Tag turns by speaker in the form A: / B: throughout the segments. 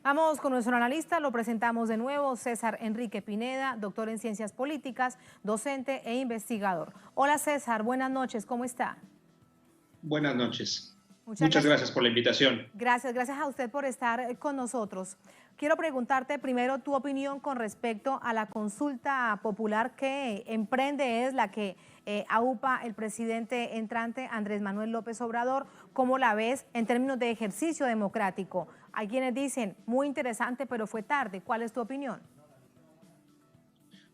A: Vamos con nuestro analista, lo presentamos de nuevo, César Enrique Pineda, doctor en Ciencias Políticas, docente e investigador. Hola César, buenas noches, ¿cómo está?
B: Buenas noches.
A: Muchas
B: Muchas
A: gracias.
B: gracias por la invitación.
A: Gracias a usted por estar con nosotros. Quiero preguntarte primero tu opinión con respecto a la consulta popular que emprende, es la que aupa el presidente entrante Andrés Manuel López Obrador. ¿Cómo la ves en términos de ejercicio democrático? Hay quienes dicen, muy interesante, pero fue tarde. ¿Cuál es tu opinión?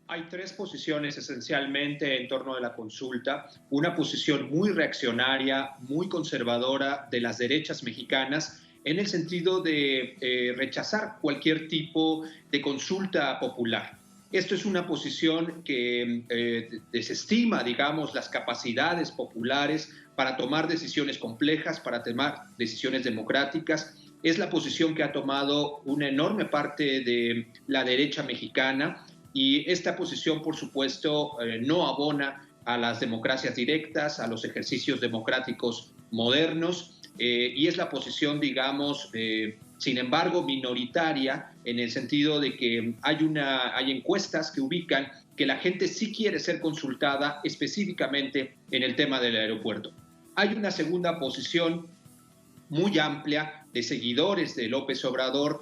B: Hay tres posiciones esencialmente en torno de la consulta. Una posición muy reaccionaria, muy conservadora de las derechas mexicanas, en el sentido de rechazar cualquier tipo de consulta popular. Esto es una posición que desestima, digamos, las capacidades populares para tomar decisiones complejas, para tomar decisiones democráticas. Es la posición que ha tomado una enorme parte de la derecha mexicana, y esta posición, por supuesto, no abona a las democracias directas, a los ejercicios democráticos modernos, y es la posición, digamos, sin embargo, minoritaria, en el sentido de que hay encuestas que ubican que la gente sí quiere ser consultada específicamente en el tema del aeropuerto. Hay una segunda posición muy amplia de seguidores de López Obrador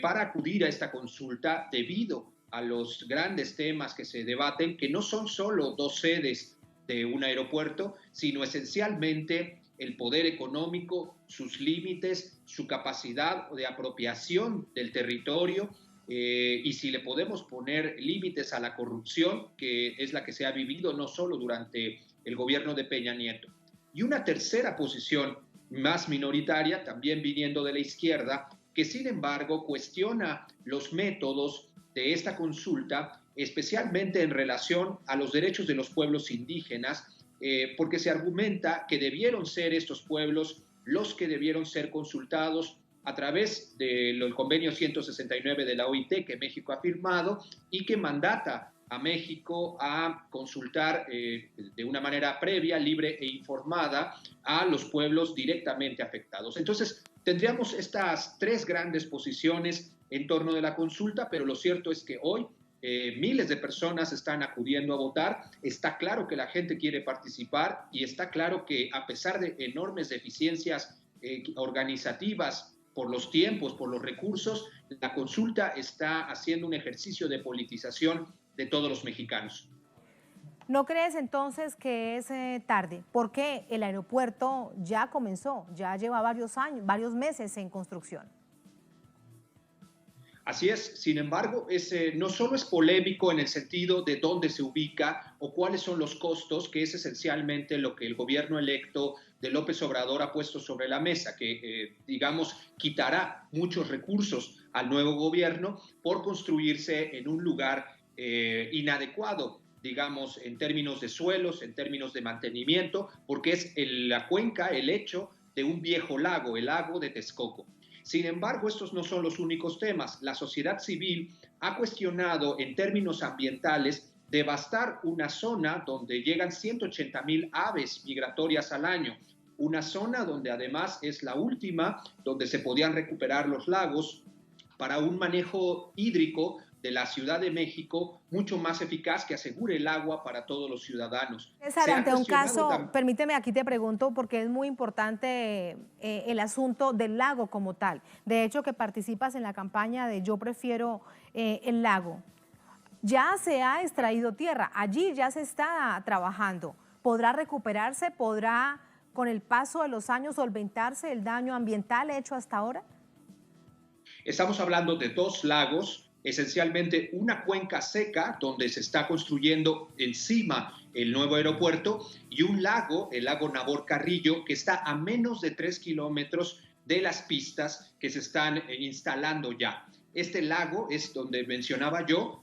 B: para acudir a esta consulta debido a los grandes temas que se debaten, que no son solo dos sedes de un aeropuerto, sino esencialmente el poder económico, sus límites, su capacidad de apropiación del territorio, y si le podemos poner límites a la corrupción, que es la que se ha vivido no solo durante el gobierno de Peña Nieto. Y una tercera posición más minoritaria, también viniendo de la izquierda, que sin embargo cuestiona los métodos de esta consulta, especialmente en relación a los derechos de los pueblos indígenas, porque se argumenta que debieron ser estos pueblos los que debieron ser consultados a través del convenio 169 de la OIT que México ha firmado y que mandata a México a consultar de una manera previa, libre e informada a los pueblos directamente afectados. Entonces, tendríamos estas tres grandes posiciones en torno de la consulta, pero lo cierto es que hoy miles de personas están acudiendo a votar. Está claro que la gente quiere participar y está claro que a pesar de enormes deficiencias organizativas por los tiempos, por los recursos, la consulta está haciendo un ejercicio de politización de todos los mexicanos.
A: ¿No crees entonces que es tarde? Porque el aeropuerto ya comenzó, ya lleva varios años, varios meses en construcción.
B: Así es, sin embargo, no solo es polémico en el sentido de dónde se ubica o cuáles son los costos, que es esencialmente lo que el gobierno electo de López Obrador ha puesto sobre la mesa, que, digamos, quitará muchos recursos al nuevo gobierno por construirse en un lugar inadecuado, digamos, en términos de suelos, en términos de mantenimiento, porque es la cuenca, el lecho de un viejo lago, el lago de Texcoco. Sin embargo, estos no son los únicos temas. La sociedad civil ha cuestionado en términos ambientales devastar una zona donde llegan 180,000 aves migratorias al año, una zona donde además es la última, donde se podían recuperar los lagos para un manejo hídrico de la Ciudad de México mucho más eficaz que asegure el agua para todos los ciudadanos.
A: César,
B: Se ha
A: ante un
B: cuestionado
A: caso,
B: también.
A: permíteme aquí te pregunto porque es muy importante el asunto del lago como tal. De hecho, que participas en la campaña de Yo prefiero el lago. Ya se ha extraído tierra, allí ya se está trabajando. ¿Podrá recuperarse? ¿Podrá con el paso de los años solventarse el daño ambiental hecho hasta ahora?
B: Estamos hablando de dos lagos, esencialmente una cuenca seca donde se está construyendo encima el nuevo aeropuerto y un lago, el lago Nabor Carrillo, que está a menos de 3 kilómetros de las pistas que se están instalando ya. Este lago es donde mencionaba yo,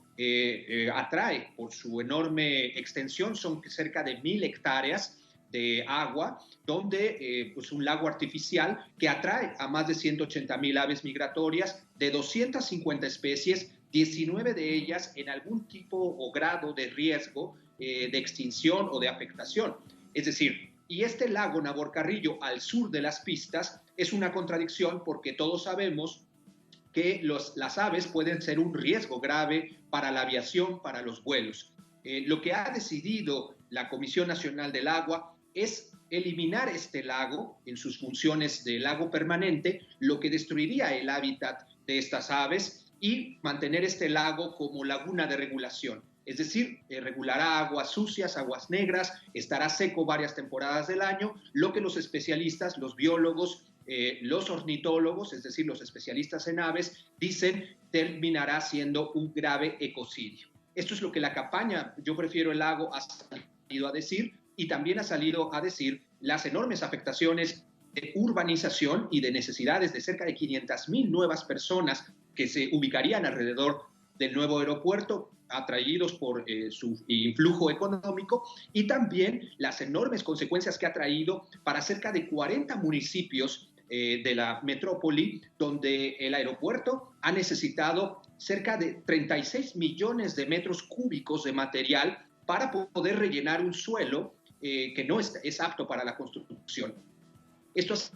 B: atrae por su enorme extensión, son cerca de 1,000 hectáreas de agua, donde pues un lago artificial que atrae a más de 180,000 aves migratorias de 250 especies, 19 de ellas en algún tipo o grado de riesgo de extinción o de afectación. Es decir, y este lago Nabor Carrillo al sur de las pistas es una contradicción porque todos sabemos que las aves pueden ser un riesgo grave para la aviación, para los vuelos. Lo que ha decidido la Comisión Nacional del Agua es eliminar este lago en sus funciones de lago permanente, lo que destruiría el hábitat de estas aves, y mantener este lago como laguna de regulación. Es decir, regulará aguas sucias, aguas negras, estará seco varias temporadas del año, lo que los especialistas, los biólogos, los ornitólogos, es decir, los especialistas en aves, dicen terminará siendo un grave ecocidio. Esto es lo que la campaña Yo Prefiero el Lago ha salido a decir, y también ha salido a decir las enormes afectaciones de urbanización y de necesidades de cerca de 500,000 nuevas personas que se ubicarían alrededor del nuevo aeropuerto, atraídos por su influjo económico, y también las enormes consecuencias que ha traído para cerca de 40 municipios de la metrópoli, donde el aeropuerto ha necesitado cerca de 36 millones de metros cúbicos de material para poder rellenar un suelo que no es apto para la construcción. Esto es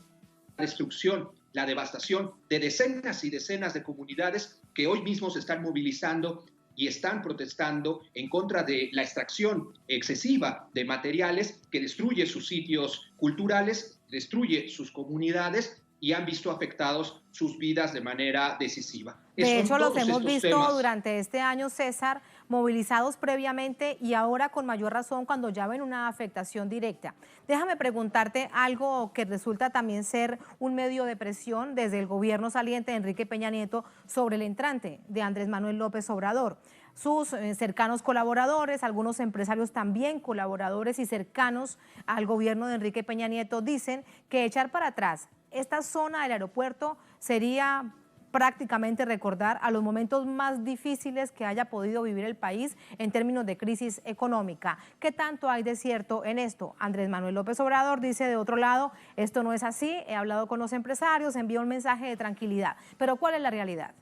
B: la destrucción, la devastación de decenas y decenas de comunidades que hoy mismo se están movilizando y están protestando en contra de la extracción excesiva de materiales que destruye sus sitios culturales, destruye sus comunidades y han visto afectados sus vidas de manera decisiva.
A: De hecho, los hemos visto durante este año, César, movilizados previamente y ahora con mayor razón cuando ya ven una afectación directa. Déjame preguntarte algo que resulta también ser un medio de presión desde el gobierno saliente de Enrique Peña Nieto sobre el entrante de Andrés Manuel López Obrador. Sus cercanos colaboradores, algunos empresarios también colaboradores y cercanos al gobierno de Enrique Peña Nieto dicen que echar para atrás esta zona del aeropuerto sería prácticamente recordar a los momentos más difíciles que haya podido vivir el país en términos de crisis económica. ¿Qué tanto hay de cierto en esto? Andrés Manuel López Obrador dice de otro lado, esto no es así, he hablado con los empresarios, envió un mensaje de tranquilidad. Pero ¿cuál es la realidad?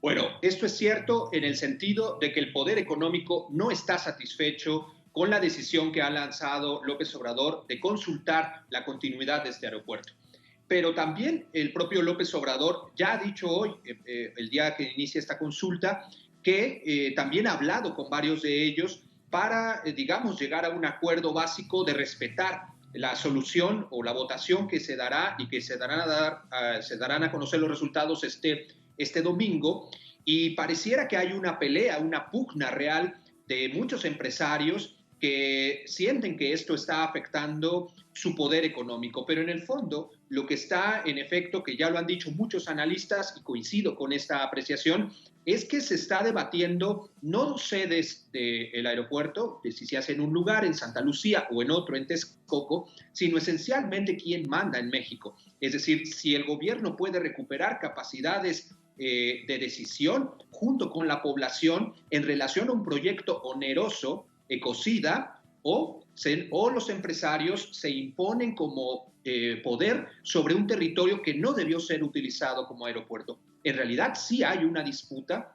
B: Bueno, esto es cierto en el sentido de que el poder económico no está satisfecho con la decisión que ha lanzado López Obrador de consultar la continuidad de este aeropuerto. Pero también el propio López Obrador ya ha dicho hoy, el día que inicia esta consulta, que también ha hablado con varios de ellos para, digamos, llegar a un acuerdo básico de respetar la solución o la votación que se dará y que se darán a conocer los resultados este domingo. Y pareciera que hay una pelea, una pugna real de muchos empresarios que sienten que esto está afectando su poder económico, pero en el fondo lo que está en efecto, que ya lo han dicho muchos analistas y coincido con esta apreciación, es que se está debatiendo no sedes del aeropuerto, de si se hace en un lugar, en Santa Lucía o en otro, en Texcoco, sino esencialmente quién manda en México. Es decir, si el gobierno puede recuperar capacidades de decisión junto con la población en relación a un proyecto oneroso, ecocida, o los empresarios se imponen como poder sobre un territorio que no debió ser utilizado como aeropuerto. En realidad sí hay una disputa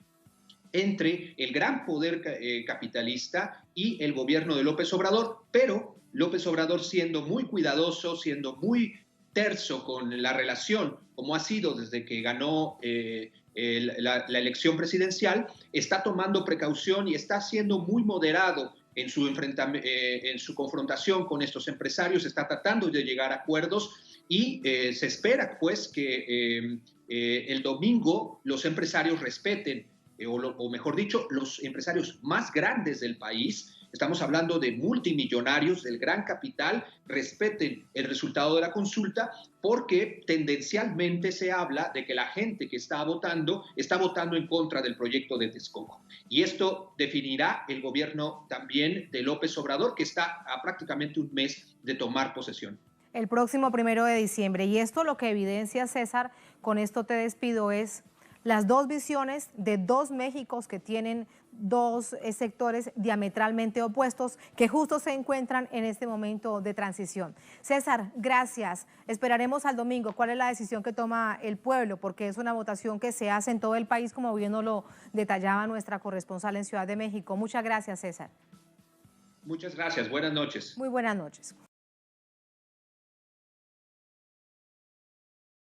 B: entre el gran poder capitalista y el gobierno de López Obrador, pero López Obrador, siendo muy cuidadoso, siendo muy terso con la relación, como ha sido desde que ganó la elección presidencial, está tomando precaución y está siendo muy moderado en su confrontación con estos empresarios, está tratando de llegar a acuerdos y se espera pues que el domingo los empresarios respeten, o mejor dicho, los empresarios más grandes del país, estamos hablando de multimillonarios del gran capital, respeten el resultado de la consulta, porque tendencialmente se habla de que la gente que está votando en contra del proyecto de Texcoco. Y esto definirá el gobierno también de López Obrador, que está a prácticamente un mes de tomar posesión.
A: El próximo 1 de diciembre. Y esto lo que evidencia, César, con esto te despido, es las dos visiones de dos Méxicos que tienen dos sectores diametralmente opuestos que justo se encuentran en este momento de transición. César, gracias. Esperaremos al domingo cuál es la decisión que toma el pueblo, porque es una votación que se hace en todo el país, como bien nos lo detallaba nuestra corresponsal en Ciudad de México. Muchas gracias, César.
B: Muchas gracias. Buenas noches.
A: Muy buenas noches.